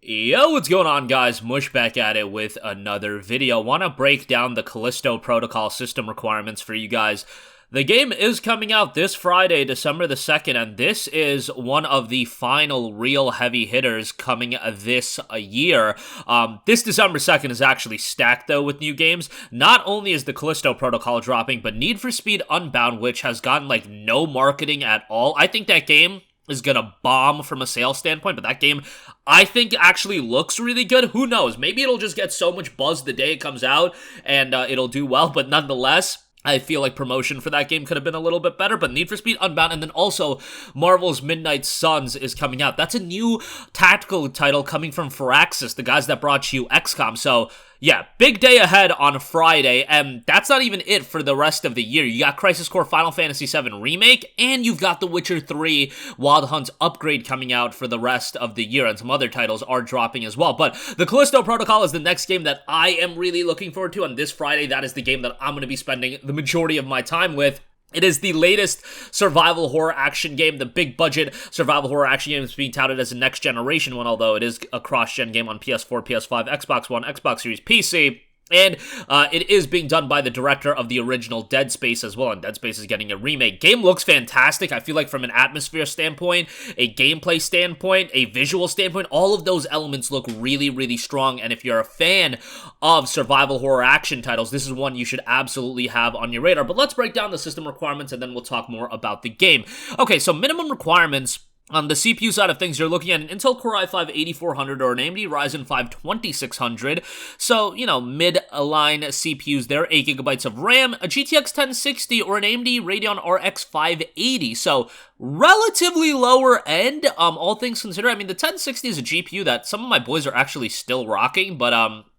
Yo, what's going on, guys? Mush back at it with another video. Want to break down the Callisto protocol system requirements for you guys. The game is coming out this Friday, December the 2nd, and this is one of the final real heavy hitters coming this year. This December 2nd is actually stacked, though, with new games. Not only is the Callisto protocol dropping, but Need for Speed Unbound, which has gotten, no marketing at all. I think that game is gonna bomb from a sales standpoint, but that game, I think, actually looks really good. Who knows? Maybe it'll just get so much buzz the day it comes out, and it'll do well, but nonetheless, I feel like promotion for that game could have been a little bit better, but Need for Speed Unbound, and then also Marvel's Midnight Suns is coming out. That's a new tactical title coming from Firaxis, the guys that brought you XCOM, so yeah, big day ahead on Friday, and that's not even it for the rest of the year. You got Crisis Core Final Fantasy VII Remake, and you've got The Witcher 3 Wild Hunt Upgrade coming out for the rest of the year, and some other titles are dropping as well. But the Callisto Protocol is the next game that I am really looking forward to, and this Friday, that is the game that I'm going to be spending the majority of my time with. It is the latest survival horror action game, the big budget survival horror action game that's being touted as a next generation one, although it is a cross-gen game on PS4, PS5, Xbox One, Xbox Series, PC. And it is being done by the director of the original Dead Space as well, and Dead Space is getting a remake. Game looks fantastic. I feel like from an atmosphere standpoint, a gameplay standpoint, a visual standpoint, all of those elements look really, really strong, and if you're a fan of survival horror action titles, this is one you should absolutely have on your radar. But let's break down the system requirements, and then we'll talk more about the game. Okay, so minimum requirements. On the CPU side of things, you're looking at an Intel Core i5-8400 or an AMD Ryzen 5 2600. So, mid-line CPUs there, 8 gigabytes of RAM, a GTX 1060 or an AMD Radeon RX 580. So, relatively lower end, all things considered. I mean, the 1060 is a GPU that some of my boys are actually still rocking, but,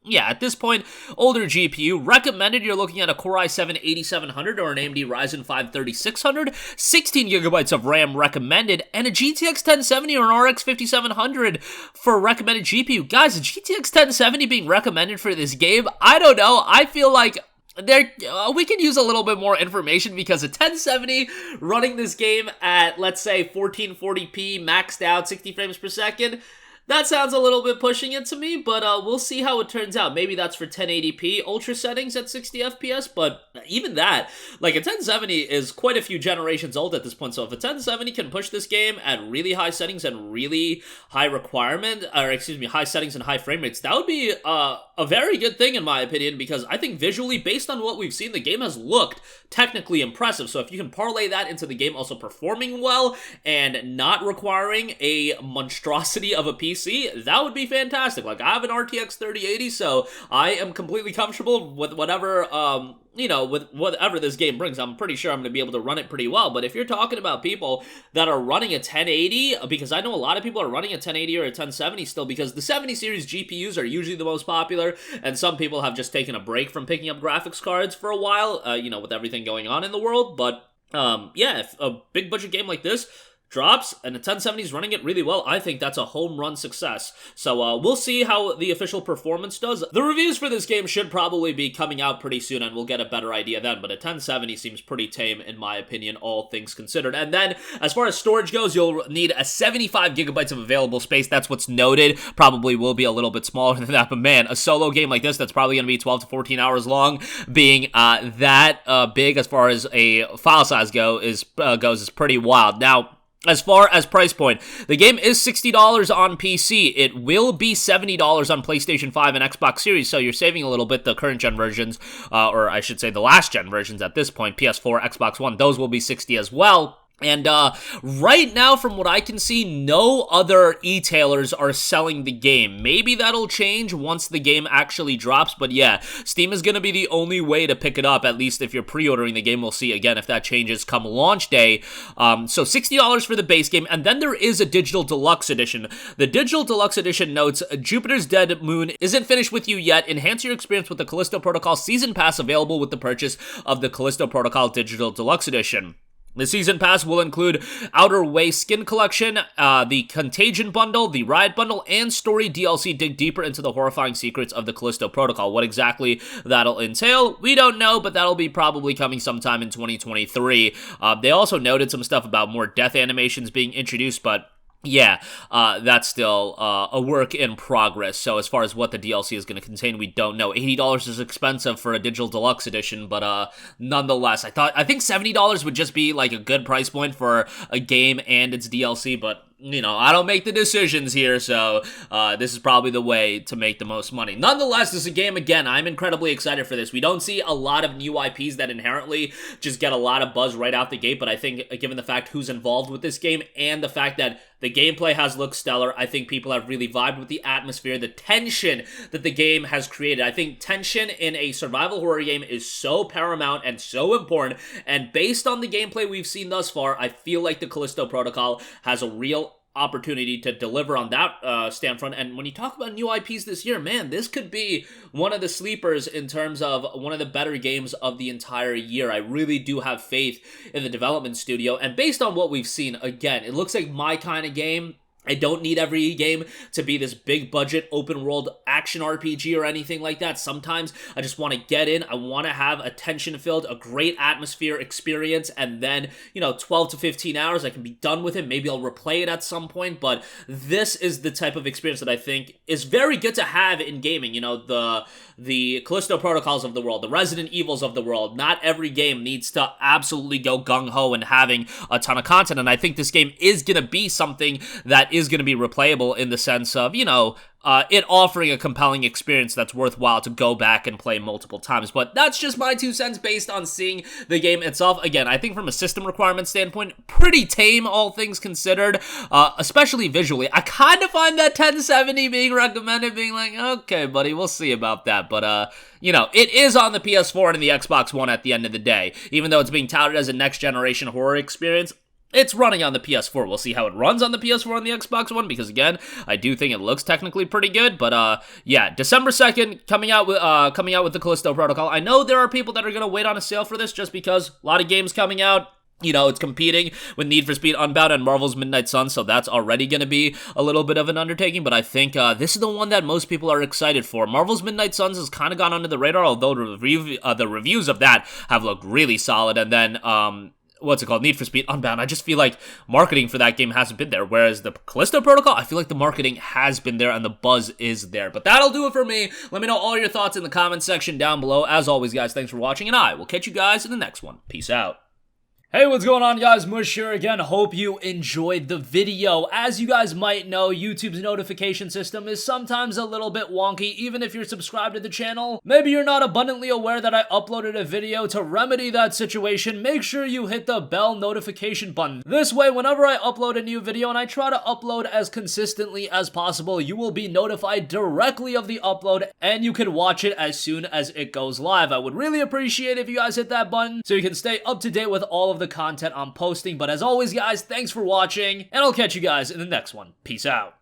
yeah, at this point, older GPU. Recommended, you're looking at a Core i7-8700 or an AMD Ryzen 5 3600, 16 gigabytes of RAM recommended, and a GTX 1070 or an RX 5700 for recommended GPU. Guys, a GTX 1070 being recommended for this game, I don't know. I feel like we can use a little bit more information because a 1070 running this game at, let's say, 1440p maxed out 60 frames per second, that sounds a little bit pushing it to me, but we'll see how it turns out. Maybe that's for 1080p ultra settings at 60 FPS, but even that, a 1070 is quite a few generations old at this point, so if a 1070 can push this game at really high settings and really high high settings and high frame rates, that would be a very good thing in my opinion, because I think visually, based on what we've seen, the game has looked technically impressive. So if you can parlay that into the game also performing well and not requiring a monstrosity of a PC, that would be fantastic. I have an RTX 3080, so I am completely comfortable with whatever, with whatever this game brings. I'm pretty sure I'm going to be able to run it pretty well. But if you're talking about people that are running a 1080, because I know a lot of people are running a 1080 or a 1070 still, because the 70 series GPUs are usually the most popular, and some people have just taken a break from picking up graphics cards for a while, with everything going on in the world. But, yeah, if a big budget game like this drops and the 1070 is running it really well, I think that's a home run success. So we'll see how the official performance does. The reviews for this game should probably be coming out pretty soon, and we'll get a better idea then, but a 1070 seems pretty tame in my opinion, all things considered. And then as far as storage goes, you'll need a 75 gigabytes of available space. That's what's noted. Probably will be a little bit smaller than that, but man, a solo game like this that's probably going to be 12 to 14 hours long, being that big as far as a file size goes is pretty wild. Now, as far as price point, the game is $60 on PC. It will be $70 on PlayStation 5 and Xbox Series, so you're saving a little bit. The current gen versions, or I should say the last gen versions at this point, PS4, Xbox One, those will be $60 as well. And right now, from what I can see, no other e-tailers are selling the game. Maybe that'll change once the game actually drops, but yeah, Steam is going to be the only way to pick it up, at least if you're pre-ordering the game. We'll see, again, if that changes come launch day. So $60 for the base game, and then there is a Digital Deluxe Edition. The Digital Deluxe Edition notes, Jupiter's Dead Moon isn't finished with you yet. Enhance your experience with the Callisto Protocol Season Pass available with the purchase of the Callisto Protocol Digital Deluxe Edition. The Season Pass will include Outer Way Skin Collection, the Contagion Bundle, the Riot Bundle, and Story DLC dig deeper into the horrifying secrets of the Callisto Protocol. What exactly that'll entail, we don't know, but that'll be probably coming sometime in 2023. They also noted some stuff about more death animations being introduced, but yeah, that's still a work in progress. So as far as what the DLC is going to contain, we don't know. $80 is expensive for a digital deluxe edition, but nonetheless, I think $70 would just be like a good price point for a game and its DLC. But you know, I don't make the decisions here, so this is probably the way to make the most money. Nonetheless, this is a game, again, I'm incredibly excited for this. We don't see a lot of new IPs that inherently just get a lot of buzz right out the gate, but I think given the fact who's involved with this game and the fact that the gameplay has looked stellar, I think people have really vibed with the atmosphere, the tension that the game has created. I think tension in a survival horror game is so paramount and so important, and based on the gameplay we've seen thus far, I feel like the Callisto Protocol has a real opportunity to deliver on that standpoint. And when you talk about new IPs this year, man, this could be one of the sleepers in terms of one of the better games of the entire year. I really do have faith in the development studio, and based on what we've seen, again, it looks like my kind of game. I don't need every game to be this big budget open world action RPG or anything like that. Sometimes I just want to get in. I want to have a tension filled, a great atmosphere experience, and then, you know, 12 to 15 hours, I can be done with it. Maybe I'll replay it at some point, but this is the type of experience that I think is very good to have in gaming. You know, the Callisto Protocols of the world, the Resident Evils of the world. Not every game needs to absolutely go gung-ho and having a ton of content, and I think this game is going to be something that is going to be replayable in the sense of, you know, it offering a compelling experience that's worthwhile to go back and play multiple times. But that's just my 2 cents based on seeing the game itself. Again, I think from a system requirement standpoint, pretty tame, all things considered, especially visually. I kind of find that 1070 being recommended, being like, okay, buddy, we'll see about that. But, you know, it is on the PS4 and the Xbox One at the end of the day. Even though it's being touted as a next-generation horror experience, it's running on the PS4. We'll see how it runs on the PS4 and the Xbox One, because again, I do think it looks technically pretty good. But yeah, December 2nd, coming out with the Callisto Protocol. I know there are people that are going to wait on a sale for this just because a lot of games coming out. You know, it's competing with Need for Speed Unbound and Marvel's Midnight Suns, so that's already going to be a little bit of an undertaking, but I think this is the one that most people are excited for. Marvel's Midnight Suns has kind of gone under the radar, although the reviews of that have looked really solid, and then, what's it called? Need for Speed Unbound. I just feel like marketing for that game hasn't been there. Whereas the Callisto Protocol, I feel like the marketing has been there and the buzz is there. But that'll do it for me. Let me know all your thoughts in the comment section down below. As always, guys, thanks for watching, and I will catch you guys in the next one. Peace out. Hey, what's going on, guys? Mush here again. Hope you enjoyed the video. As you guys might know, YouTube's notification system is sometimes a little bit wonky, even if you're subscribed to the channel. Maybe you're not abundantly aware that I uploaded a video. To remedy that situation, make sure you hit the bell notification button. This way, whenever I upload a new video, and I try to upload as consistently as possible, you will be notified directly of the upload, and you can watch it as soon as it goes live. I would really appreciate if you guys hit that button so you can stay up to date with all of the content I'm posting. But as always, guys, thanks for watching, and I'll catch you guys in the next one. Peace out.